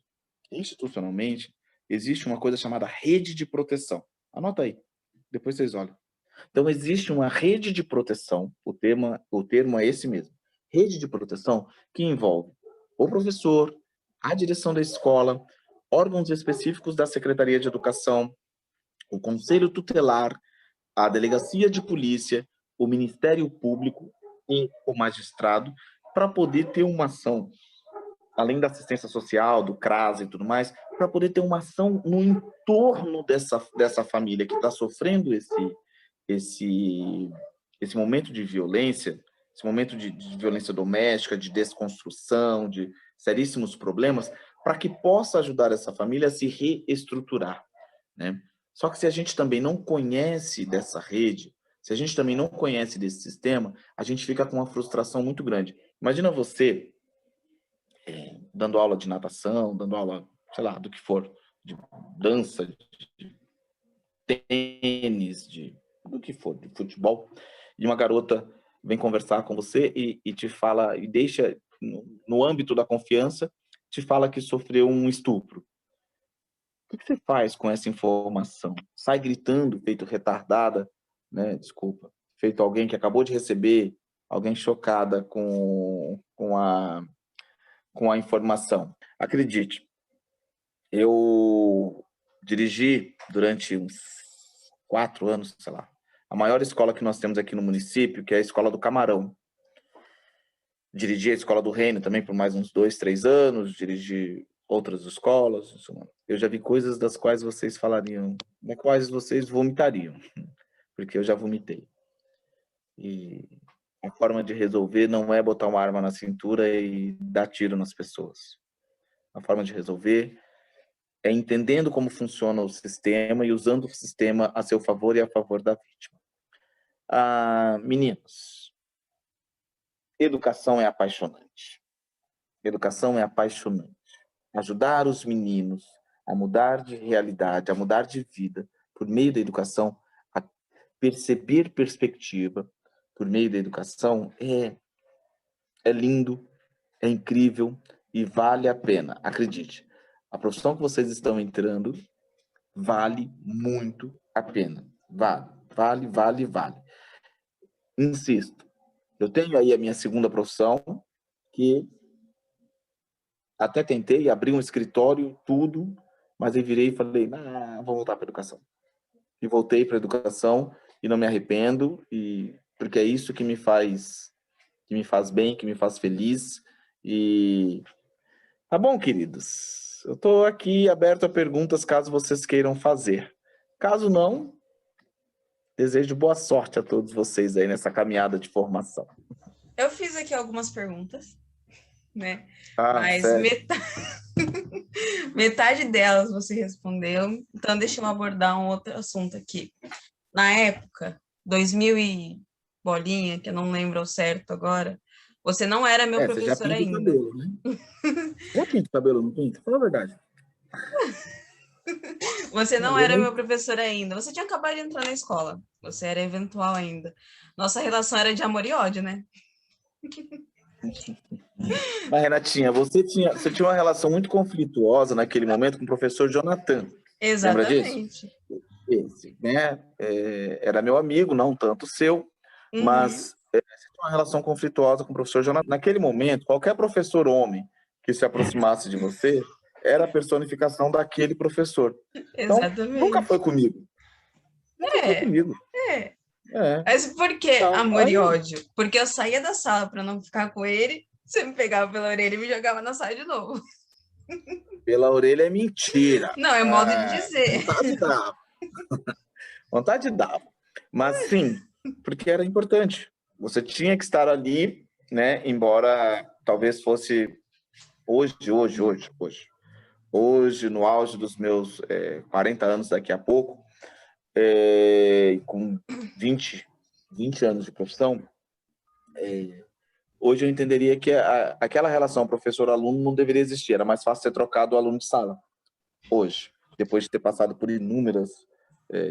existe uma coisa chamada rede de proteção. Anota aí, depois vocês olham. Então, existe uma rede de proteção, o termo é esse mesmo, rede de proteção, que envolve o professor, a direção da escola, órgãos específicos da Secretaria de Educação, o Conselho Tutelar, a Delegacia de Polícia, o Ministério Público e o magistrado, para poder ter uma ação, além da assistência social, do CRAS e tudo mais, para poder ter uma ação no entorno dessa família que está sofrendo esse momento de violência, esse momento de violência doméstica, de desconstrução, de seríssimos problemas, para que possa ajudar essa família a se reestruturar, né? Só que se a gente também não conhece dessa rede, se a gente também não conhece desse sistema, a gente fica com uma frustração muito grande. Imagina você dando aula de natação, dando aula, sei lá, do que for, de dança, de tênis, do que for, de futebol, e uma garota vem conversar com você e te fala, e deixa, no âmbito da confiança, te fala que sofreu um estupro. O que você faz com essa informação? Sai gritando, feito retardada, né? Desculpa, feito alguém que acabou de receber, alguém chocada com a informação. Acredite, eu dirigi durante uns 4 anos, sei lá, a maior escola que nós temos aqui no município, que é a Escola do Camarão. Dirigi a Escola do Reino também por mais uns 2, 3 anos, dirigi outras escolas. Eu já vi coisas das quais vocês falariam, das quais vocês vomitariam, porque eu já vomitei. E a forma de resolver não é botar uma arma na cintura e dar tiro nas pessoas. A forma de resolver é entendendo como funciona o sistema e usando o sistema a seu favor e a favor da vítima. Meninos, educação é apaixonante. Educação é apaixonante. Ajudar os meninos a mudar de realidade, a mudar de vida, por meio da educação, a perceber perspectiva, por meio da educação, é lindo, é incrível e vale a pena. Acredite, a profissão que vocês estão entrando vale muito a pena. Vale. Insisto, Eu tenho aí a minha segunda profissão, que até tentei abrir um escritório, tudo, mas eu virei e falei, vou voltar para a educação. E voltei para a educação e não me arrependo, porque é isso que me faz bem, que me faz feliz. E tá bom, queridos. Eu estou aqui aberto a perguntas caso vocês queiram fazer. Caso não, desejo boa sorte a todos vocês aí nessa caminhada de formação. Eu fiz aqui algumas perguntas, né? Mas sério? metade delas você respondeu. Então, deixa eu abordar um outro assunto aqui. Na época, 2000 e bolinha, que eu não lembro ao certo agora, você não era meu professor ainda. Cabelo, né? Já pinta o cabelo, não pinta? Fala a verdade. Você não era meu professor ainda. Você tinha acabado de entrar na escola. Você era eventual ainda. Nossa relação era de amor e ódio, né? Mas, Renatinha, você tinha uma relação muito conflituosa naquele momento com o professor Jonathan. Exatamente. Lembra disso? Esse, né? Era meu amigo, não tanto seu, mas você tinha uma relação conflituosa com o professor Jonathan. Naquele momento, qualquer professor homem que se aproximasse de você era a personificação daquele professor. Então, Exatamente. nunca foi comigo. Nunca foi comigo. Mas por que amor e ódio? Porque eu saía da sala para não ficar com ele, você me pegava pela orelha e me jogava na sala de novo. Pela orelha é mentira. Não, é modo de dizer. Vontade dava. Mas sim, porque era importante. Você tinha que estar ali, né? Embora talvez fosse hoje, no auge dos meus 40 anos daqui a pouco, com 20 anos de profissão, hoje eu entenderia que aquela relação professor-aluno não deveria existir. Era mais fácil ser trocado o aluno de sala. Hoje, depois de ter passado por inúmeras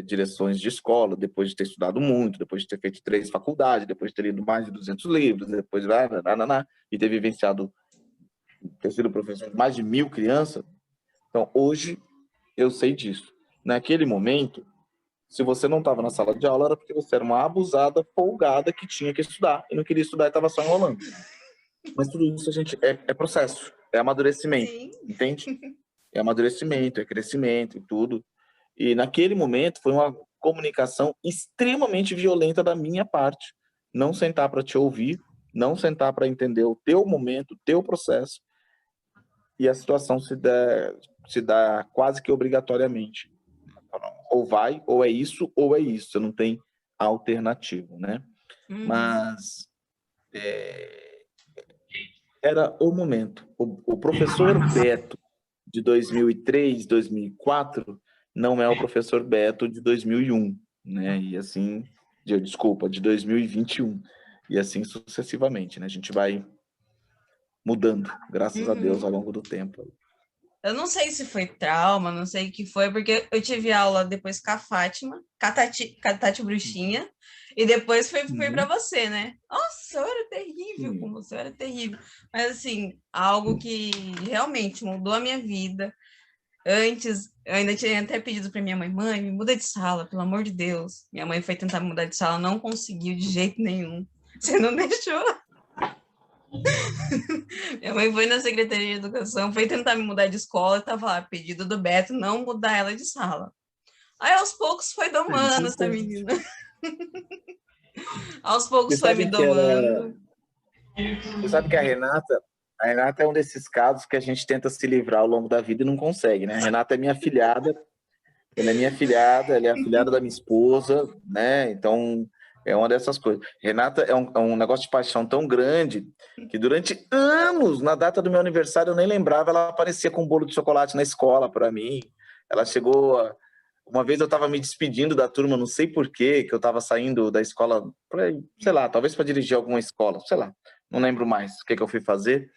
direções de escola, depois de ter estudado muito, depois de ter feito 3 faculdades, depois de ter lido mais de 200 livros, depois e ter vivenciado, ter sido professor de mais de 1000 crianças. Então, hoje, eu sei disso. Naquele momento, se você não estava na sala de aula, era porque você era uma abusada, folgada, que tinha que estudar, e não queria estudar e estava só enrolando. Mas tudo isso, é processo, é amadurecimento, Sim. Entende? É amadurecimento, é crescimento e tudo. E naquele momento foi uma comunicação extremamente violenta da minha parte. Não sentar para te ouvir, não sentar para entender o teu momento, o teu processo. E a situação se dá quase que obrigatoriamente. Ou vai, ou é isso, você não tem alternativa, né? Mas era o momento. O professor Beto de 2003, 2004, não é o professor Beto de 2001, né? E assim, de 2021. E assim sucessivamente, né? A gente vai mudando, graças a Deus, ao longo do tempo. Eu não sei se foi trauma, não sei o que foi, porque eu tive aula depois com a Fátima, com a Tati Bruxinha, e depois foi para você, né? Nossa, eu era terrível com você, eu era terrível. Mas, assim, algo que realmente mudou a minha vida. Antes, eu ainda tinha até pedido para minha mãe, me muda de sala, pelo amor de Deus. Minha mãe foi tentar me mudar de sala, não conseguiu de jeito nenhum. Você não deixou? Minha mãe foi na Secretaria de Educação, foi tentar me mudar de escola, estava lá, pedido do Beto, não mudar ela de sala. Aí, aos poucos, foi domando essa menina. Aos poucos foi me domando. Você sabe que a Renata é um desses casos que a gente tenta se livrar ao longo da vida e não consegue, né? A Renata é minha afilhada, ela é a afilhada da minha esposa, né? Então, é uma dessas coisas. Renata é um negócio de paixão tão grande que durante anos, na data do meu aniversário, eu nem lembrava, ela aparecia com um bolo de chocolate na escola para mim. Ela chegou... Uma vez eu estava me despedindo da turma, não sei por quê, que eu estava saindo da escola, sei lá, talvez para dirigir alguma escola, sei lá, não lembro mais o que eu fui fazer.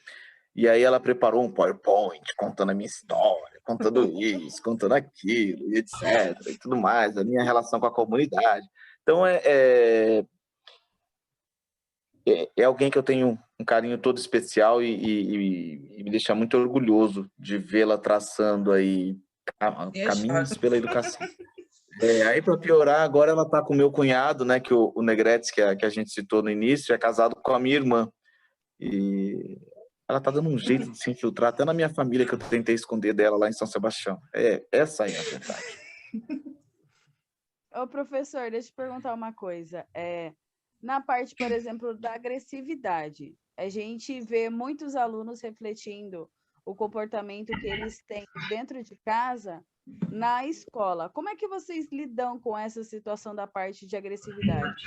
E aí ela preparou um PowerPoint contando a minha história, contando isso, contando aquilo, e etc, e tudo mais, a minha relação com a comunidade. Então, é alguém que eu tenho um carinho todo especial e me deixa muito orgulhoso de vê-la traçando aí caminhos pela educação. Aí para piorar, agora ela tá com o meu cunhado, né, que o Negrete, que a gente citou no início, é casado com a minha irmã. E ela tá dando um jeito de se infiltrar até na minha família, que eu tentei esconder dela lá em São Sebastião. Essa aí é a verdade. Ô, professor, deixa eu te perguntar uma coisa. Na parte, por exemplo, da agressividade, a gente vê muitos alunos refletindo o comportamento que eles têm dentro de casa na escola. Como é que vocês lidam com essa situação da parte de agressividade?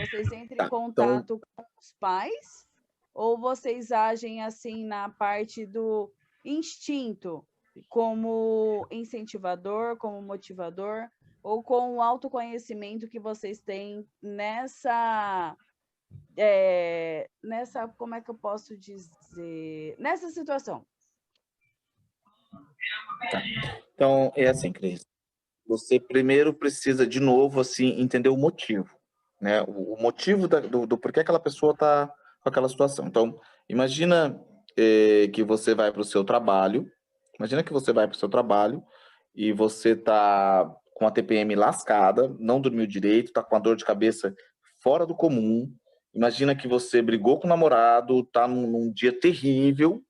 Vocês entram em Tá, então, contato com os pais ou vocês agem assim na parte do instinto, como incentivador, como motivador? Ou com o autoconhecimento que vocês têm como é que eu posso dizer? Nessa situação. tá. Então, é assim, Cris. Você primeiro precisa, de novo, assim, entender o motivo, né? O motivo do porquê aquela pessoa está com aquela situação. Então, imagina que você vai para o seu trabalho, imagina que você vai para o seu trabalho e você está com a TPM lascada, não dormiu direito, está com a dor de cabeça fora do comum. Imagina que você brigou com o namorado, está num dia terrível.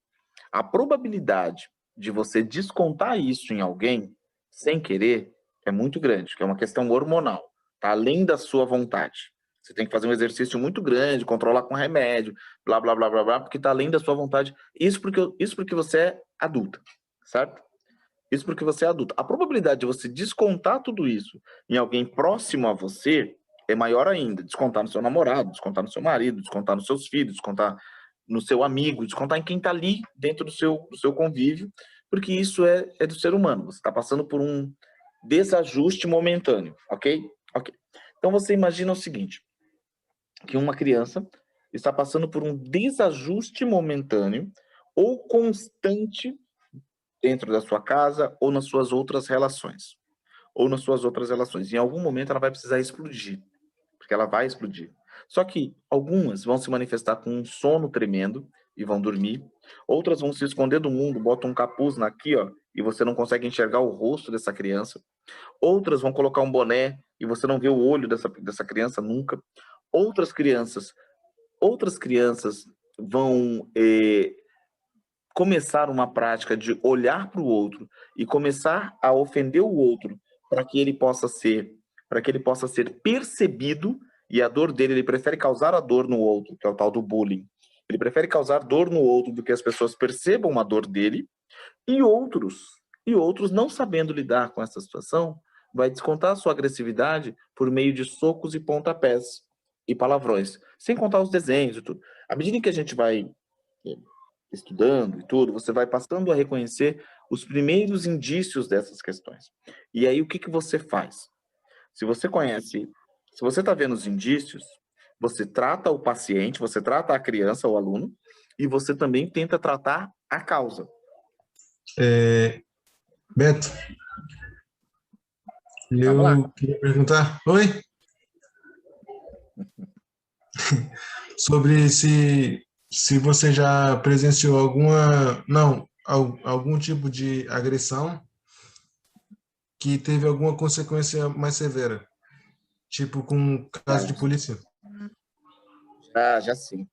A probabilidade de você descontar isso em alguém sem querer é muito grande, que é uma questão hormonal, tá além da sua vontade. Você tem que fazer um exercício muito grande, controlar com remédio, blá, blá, blá, blá, blá, porque tá além da sua vontade. Isso porque você é adulta, certo? Isso porque você é adulta. A probabilidade de você descontar tudo isso em alguém próximo a você é maior ainda. Descontar no seu namorado, descontar no seu marido, descontar nos seus filhos, descontar no seu amigo, descontar em quem está ali dentro do seu convívio, porque isso é do ser humano. Você está passando por um desajuste momentâneo, ok? Ok. Então você imagina o seguinte, que uma criança está passando por um desajuste momentâneo ou constante dentro da sua casa ou nas suas outras relações. Ou nas suas outras relações. Em algum momento ela vai precisar explodir, porque ela vai explodir. Só que algumas vão se manifestar com um sono tremendo e vão dormir. Outras vão se esconder do mundo, botam um capuz aqui, ó, e você não consegue enxergar o rosto dessa criança. Outras vão colocar um boné e você não vê o olho dessa criança nunca. Outras crianças, outras crianças vão começar uma prática de olhar para o outro e começar a ofender o outro para que ele possa ser percebido, e a dor dele, ele prefere causar a dor no outro, que é o tal do bullying. Ele prefere causar dor no outro do que as pessoas percebam a dor dele, e outros não sabendo lidar com essa situação, vai descontar a sua agressividade por meio de socos e pontapés e palavrões, sem contar os desenhos e tudo. À medida que a gente vai estudando e tudo, você vai passando a reconhecer os primeiros indícios dessas questões. E aí o que você faz? Se você está vendo os indícios, você trata o paciente, você trata a criança, o aluno, e você também tenta tratar a causa. Beto, eu queria perguntar, oi? Sobre se você já presenciou algum tipo de agressão que teve alguma consequência mais severa, tipo com caso de polícia. Já sim.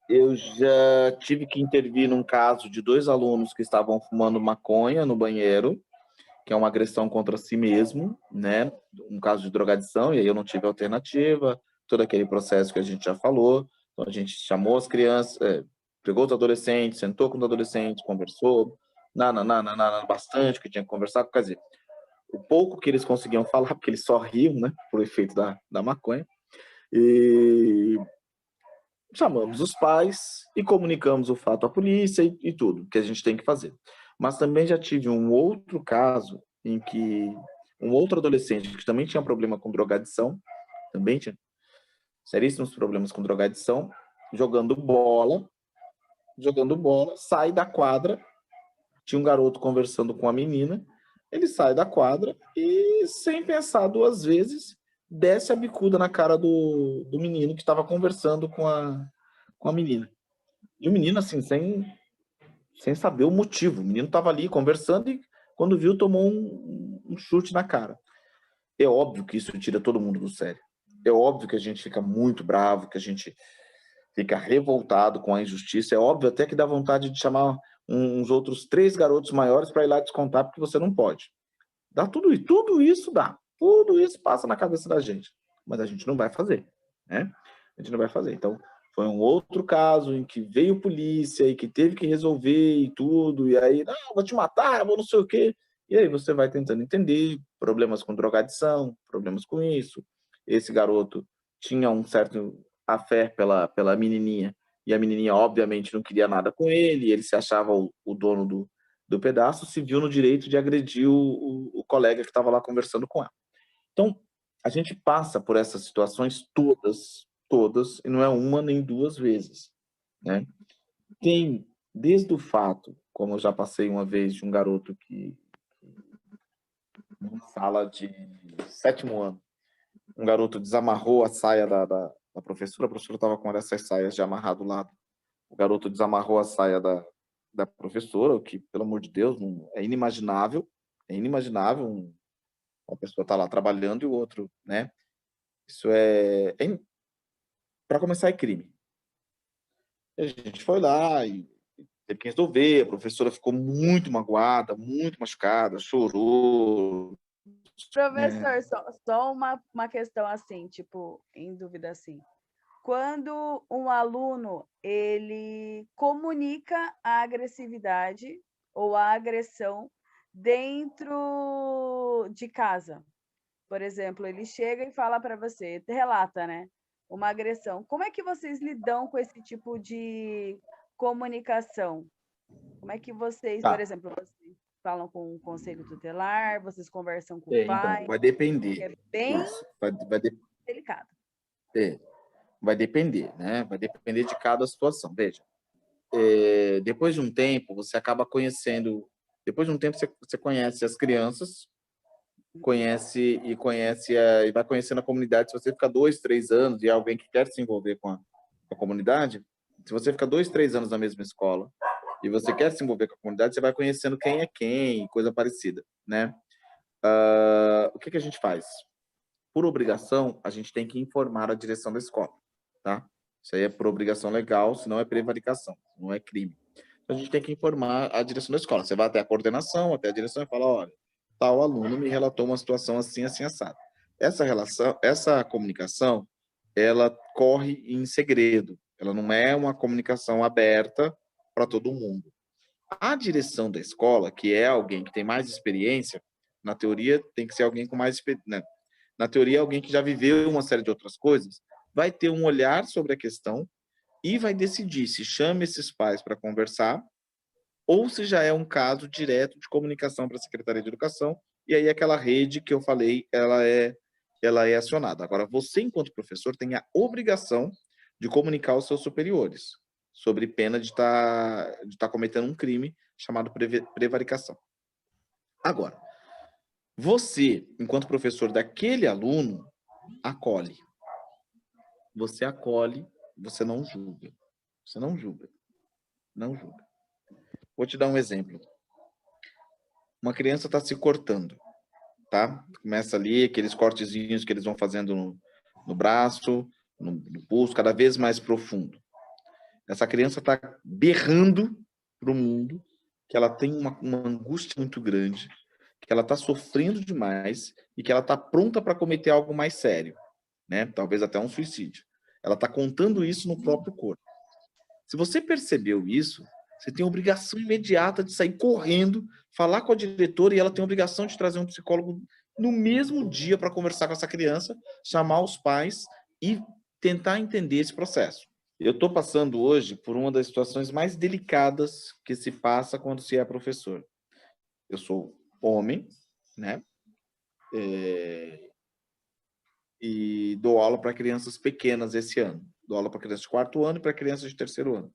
Eu já tive que intervir num caso de 2 alunos que estavam fumando maconha no banheiro, que é uma agressão contra si mesmo, né? Um caso de drogadição, e aí eu não tive alternativa, todo aquele processo que a gente já falou. Então a gente chamou as crianças, pegou os adolescentes, sentou com os adolescentes, conversou, bastante, que tinha que conversar, quer dizer, o pouco que eles conseguiam falar, porque eles só riam, né, por efeito da maconha, e chamamos os pais e comunicamos o fato à polícia e tudo que a gente tem que fazer. Mas também já tive um outro caso em que um outro adolescente que também tinha problema com drogadição, também tinha seríssimos problemas com drogadição, jogando bola, sai da quadra, tinha um garoto conversando com a menina, ele sai da quadra e, sem pensar 2 vezes, desce a bicuda na cara do menino que estava conversando com a menina. E o menino, assim, sem saber o motivo. O menino estava ali conversando e Quando viu, tomou um chute na cara. É óbvio que isso tira todo mundo do sério. É óbvio que a gente fica muito bravo, que a gente fica revoltado com a injustiça. É óbvio até que dá vontade de chamar uns outros 3 garotos maiores para ir lá descontar, porque você não pode. Dá tudo isso dá. Tudo isso passa na cabeça da gente. Mas a gente não vai fazer, né? A gente não vai fazer. Então, foi um outro caso em que veio polícia e que teve que resolver e tudo, e aí, não, vou te matar, vou não sei o quê. E aí você vai tentando entender, problemas com drogadição, problemas com isso. Esse garoto tinha um certo afé pela menininha, e a menininha obviamente não queria nada com ele, ele se achava o dono do pedaço, se viu no direito de agredir o colega que estava lá conversando com ela. Então, a gente passa por essas situações todas, e não é uma nem 2 vezes, né? Tem, desde o fato, como eu já passei uma vez, de um garoto que, numa sala de 7º ano, um garoto desamarrou a saia da professora, a professora estava com essas saias de amarrar do lado, o garoto desamarrou a saia da professora, o que, pelo amor de Deus, é inimaginável, uma pessoa tá lá trabalhando e o outro, né? Isso para começar, é crime. A gente foi lá e teve que resolver, a professora ficou muito magoada, muito machucada, chorou, né? Professor, só uma questão assim, tipo, em dúvida assim. Quando um aluno ele comunica a agressividade ou a agressão dentro de casa, por exemplo, ele chega e fala para você, relata, né, uma agressão. Como é que vocês lidam com esse tipo de comunicação? Como é que vocês, por Tá. exemplo, vocês falam com o conselho tutelar, vocês conversam com o Então, pai, vai que depender. é bem Isso, vai delicado. é, vai depender, né? Vai depender de cada situação. Veja, depois de um tempo, você acaba conhecendo. Depois de um tempo, você conhece as crianças, e vai conhecendo a comunidade. Se você fica 2, 3 anos e é alguém que quer se envolver com a comunidade, se você fica 2, 3 anos na mesma escola e você quer se envolver com a comunidade, você vai conhecendo quem é quem, coisa parecida, né? O que a gente faz? Por obrigação, a gente tem que informar a direção da escola, tá? Isso aí é por obrigação legal, senão é prevaricação, não é crime. Então, a gente tem que informar a direção da escola. Você vai até a coordenação, até a direção e fala, olha, tal aluno me relatou uma situação assim, assim, assado. Essa comunicação, ela corre em segredo. Ela não é uma comunicação aberta para todo mundo. A direção da escola, que é alguém que tem mais experiência, na teoria tem que ser alguém com mais experiência, né? Na teoria, alguém que já viveu uma série de outras coisas, vai ter um olhar sobre a questão e vai decidir se chama esses pais para conversar ou se já é um caso direto de comunicação para a Secretaria de Educação, e aí aquela rede que eu falei, ela é acionada. Agora, você, enquanto professor, tem a obrigação de comunicar aos seus superiores, sobre pena de tá cometendo um crime chamado prevaricação. Agora, você, enquanto professor daquele aluno, acolhe. Você acolhe, você não julga. Você não julga. Não julga. Vou te dar um exemplo. Uma criança está se cortando, tá? Começa ali, aqueles cortezinhos que eles vão fazendo no braço, no pulso, cada vez mais profundo. Essa criança está berrando para o mundo que ela tem uma angústia muito grande, que ela está sofrendo demais e que ela está pronta para cometer algo mais sério, né? Talvez até um suicídio. Ela está contando isso no próprio corpo. Se você percebeu isso, você tem a obrigação imediata de sair correndo, falar com a diretora e ela tem a obrigação de trazer um psicólogo no mesmo dia para conversar com essa criança, chamar os pais e tentar entender esse processo. Eu estou passando hoje por uma das situações mais delicadas que se passa quando se é professor. Eu sou homem, né? E dou aula para crianças pequenas esse ano. Dou aula para crianças de 4º ano e para crianças de 3º ano.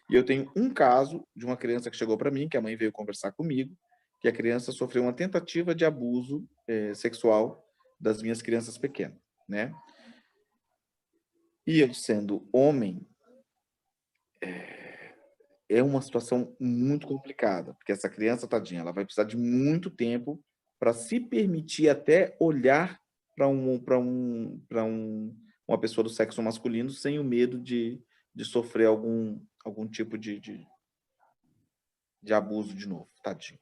E eu tenho um caso de uma criança que chegou para mim, que a mãe veio conversar comigo, que a criança sofreu uma tentativa de abuso sexual das minhas crianças pequenas, né? E eu, sendo homem, é uma situação muito complicada, porque essa criança, tadinha, ela vai precisar de muito tempo para se permitir até olhar para uma pessoa do sexo masculino sem o medo de sofrer algum tipo de abuso de novo, tadinho.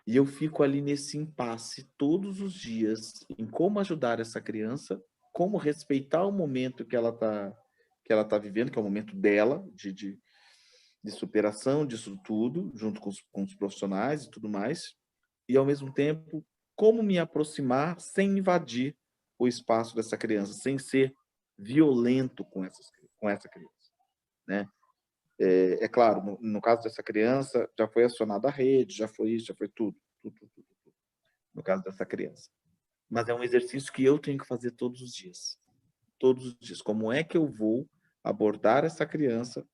E eu fico ali nesse impasse todos os dias em como ajudar essa criança, como respeitar o momento que ela tá vivendo, que é o momento dela, de superação disso tudo, junto com os profissionais e tudo mais, e ao mesmo tempo, como me aproximar sem invadir o espaço dessa criança, sem ser violento com essa criança, né? É claro, no caso dessa criança, já foi acionada a rede, já foi isso, já foi tudo, no caso dessa criança. Mas é um exercício que eu tenho que fazer todos os dias. Todos os dias. Como é que eu vou abordar essa criança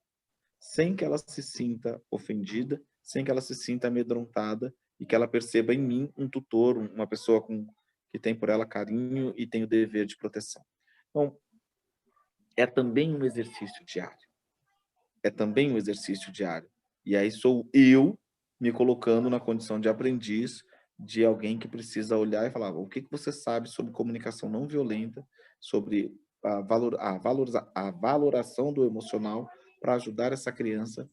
sem que ela se sinta ofendida, sem que ela se sinta amedrontada e que ela perceba em mim um tutor, uma pessoa que tem por ela carinho e tem o dever de proteção. Então, é também um exercício diário. É também um exercício diário. E aí sou eu me colocando na condição de aprendiz, de alguém que precisa olhar e falar: o que você sabe sobre comunicação não violenta, sobre a valoração do emocional para ajudar essa criança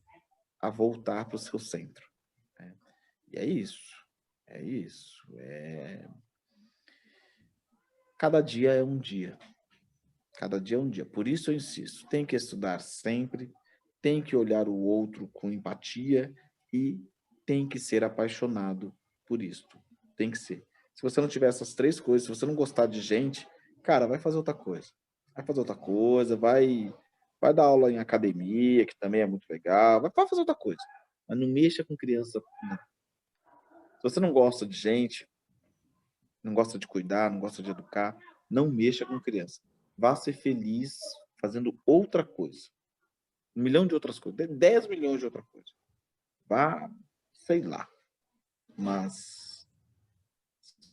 a voltar para o seu centro. E é isso. É isso. Cada dia é um dia. Cada dia é um dia. Por isso eu insisto, tem que estudar sempre, tem que olhar o outro com empatia e tem que ser apaixonado por isto. Tem que ser. Se você não tiver essas três coisas, se você não gostar de gente, cara, vai fazer outra coisa. Vai fazer outra coisa, vai dar aula em academia, que também é muito legal, vai fazer outra coisa. Mas não mexa com criança, não. Se você não gosta de gente, não gosta de cuidar, não gosta de educar, não mexa com criança. Vá ser feliz fazendo outra coisa. 1 milhão de outras coisas. 10 milhões de outras coisas. Vá, sei lá. Mas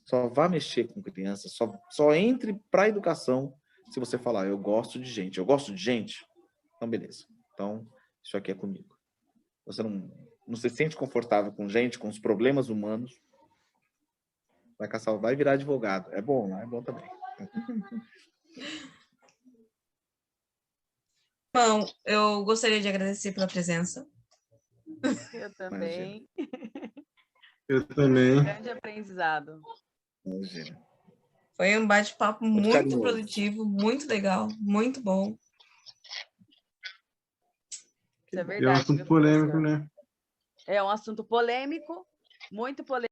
só vá mexer com criança, só entre para a educação se você falar: eu gosto de gente. Eu gosto de gente? Então, beleza. Então, isso aqui é comigo. Você não se sente confortável com gente, com os problemas humanos, vai virar advogado. É bom, né? É bom também. Bom, eu gostaria de agradecer pela presença. Eu também. Eu também. Grande aprendizado. Imagina. Foi um bate-papo muito carinhoso. produtivo, muito legal, muito bom. Isso é É um verdade. assunto viu, polêmico, professor? né? É um assunto polêmico, muito polêmico.